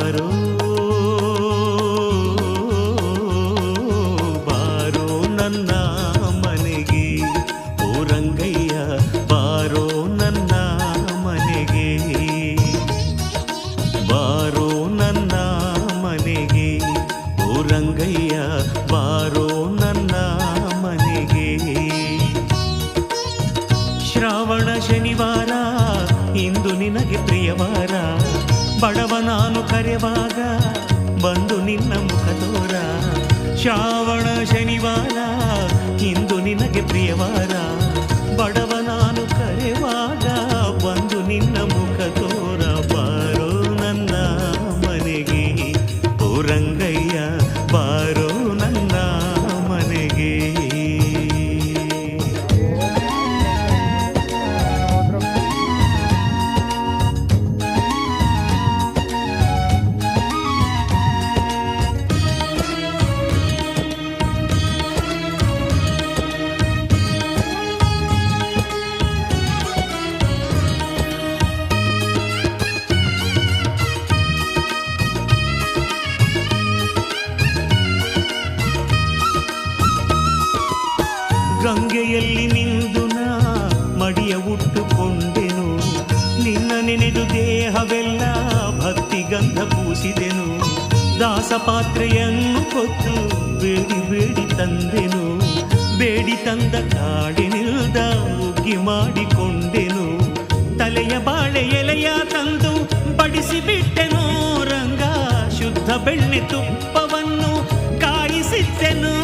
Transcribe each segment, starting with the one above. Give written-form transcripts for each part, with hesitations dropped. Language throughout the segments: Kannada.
ಬಾರೋ ಬಾರೋ ನನ್ನ ಮನೆಗೆ, ಓ ರಂಗಯ್ಯ ಬಾರೋ ನನ್ನ ಮನೆಗೆ, ಬಾರೋ ನನ್ನ ಮನೆಗೆ, ಓ ರಂಗಯ್ಯ ಬಾರೋ ನನ್ನ ಮನೆಗೆ. ಶ್ರಾವಣ ಶನಿವಾರ ಇಂದು ನಿನಗೆ ಪ್ರಿಯವಾರ, ಬಡವ ನಾನು ಕರೆವಾಗ ಬಂದು ನಿನ್ನ ಮುಖ ತೋರ. ಶ್ರಾವಣ ಶನಿವಾರ ಇಂದು ನಿನಗೆ ಪ್ರಿಯವಾರ, ಬಡವ ನಾನು ಕರೆವಾಗ ಬಂದು ನಿನ್ನ ಮುಖ ತೋರ. ಬಾರೋ ನನ್ನ ಮನೆಗೆ, ಓ ರಂಗಯ್ಯ ಬಾರೋ ನನ್ನ ಮನೆಗೆ. ಗಂಗೆಯಲ್ಲಿ ನಿಂದು ನಾ ಮಡಿಯ ಉಟ್ಟುಕೊಂಡೆನು, ನಿನ್ನ ನೆನೆದು ದೇಹವೆಲ್ಲ ಭಕ್ತಿ ಗಂಧ ಪೂಸಿದೆನು. ದಾಸಪಾತ್ರೆಯನ್ನು ಕೊತ್ತು ಬೇಡಿ ಬೇಡಿ ತಂದೆನು, ಬೇಡಿ ತಂದ ಕಾಡಿನಿಲ್ದ ಉಗ್ಗಿ ಮಾಡಿಕೊಂಡೆನು. ತಲೆಯ ಬಾಳೆ ಎಲೆಯ ತಂದು ಬಡಿಸಿ ಬಿಟ್ಟೆನು ರಂಗ, ಶುದ್ಧ ಬೆಣ್ಣೆ ತುಪ್ಪವನ್ನು ಕಾಯಿಸಿದ್ದೆನು.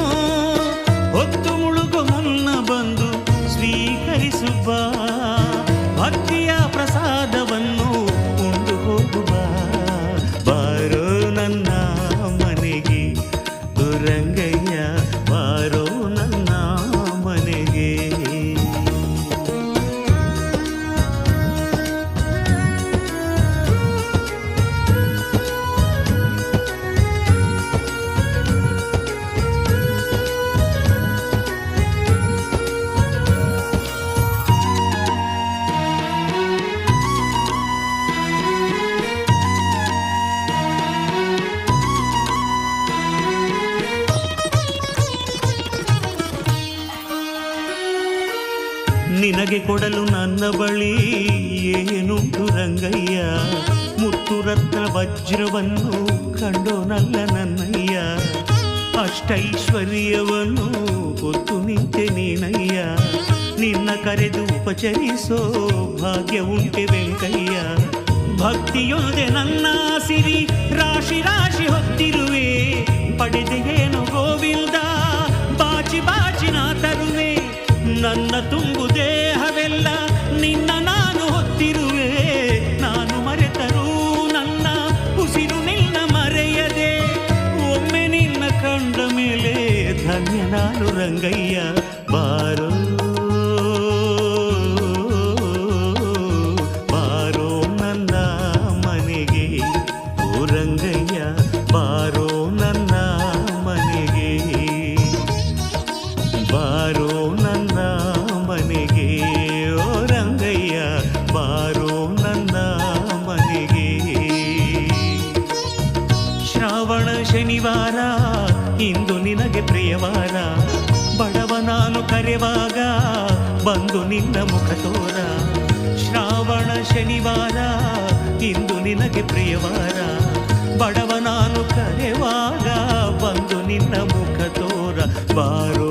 ಹೊತ್ತು ಮುಳುಗು ಮುನ್ನ ಬಂದು ಸ್ವೀಕರಿಸುವ ಭಕ್ತಿಯ ಪ್ರಸಾದವನ್ನು ಉಂಡು ಹೋಗುವ. ಬಾರೋ ನನ್ನ ಮನೆಗೆ, ರಂಗಯ್ಯ ಬಾರೋ ನನ್ನ ಮನೆಗೆ. ನಿನಗೆ ಕೊಡಲು ನನ್ನ ಬಳಿ ಏನುಂಟು ರಂಗಯ್ಯ, ಮುತ್ತು ರತ್ನ ವಜ್ರವನ್ನು ಕಂಡೋನಲ್ಲ ನನ್ನಯ್ಯ. ಅಷ್ಟೈಶ್ವರ್ಯವನ್ನು ಹೊತ್ತು ನಿಂತೆ ನೀನಯ್ಯ, ನಿನ್ನ ಕರೆದು ಉಪಚರಿಸೋ ಭಾಗ್ಯ ಉಂಟೆ ವೆಂಕಯ್ಯ. ಭಕ್ತಿಯೊಂದೆ ನನ್ನ ಸಿರಿ ರಾಶಿ ರಾಶಿ ಹೊತ್ತಿರುವೆ, ಪಡೆದೆಯೇನು ಗೋವಿಂದ ಬಾಚಿ ಬಾಚಿ ನಾ ತರುವೆ. ನನ್ನ ತುಂಬು ದೇಹವೆಲ್ಲ ನಿನ್ನ ನಾನು ಹೊತ್ತಿರುವೆ, ನಾನು ಮರೆತರೂ ನನ್ನ ಉಸಿರು ನಿನ್ನ ಮರೆಯದೆ. ಒಮ್ಮೆ ನಿನ್ನ ಕಂಡ ಮೇಲೆ ಧನ್ಯ ನಾನು ರಂಗಯ್ಯ. ಬಾರೋ ಬಾರೋ ನನ್ನ ಮನೆಗೆ, ಓ ರಂಗಯ್ಯ ಬಾರೋ ನನ್ನ ಮನೆಗೆ, ಬಾರೋ ನನ್ನ ಮನೆಗೆ, ಓ ರಂಗಯ್ಯ ಬಾರೋ ನನ್ನ ಮನೆಗೆ. ಶ್ರಾವಣ ಶನಿವಾರ ಇಂದು ನಿನಗೆ ಪ್ರಿಯವಾರ, ಬಡವ ನಾನು ಕರೆವಾಗ ಬಂದು ನಿನ್ನ ಮುಖ ತೋರ. ಶ್ರಾವಣ ಶನಿವಾರ ಇಂದು ನಿನಗೆ ಪ್ರಿಯವಾರ, ಬಡವ ನಾನು ಕರೆವಾಗ ಬಂದು ನಿನ್ನ ಮುಖ ತೋರ. ಬಾರೋ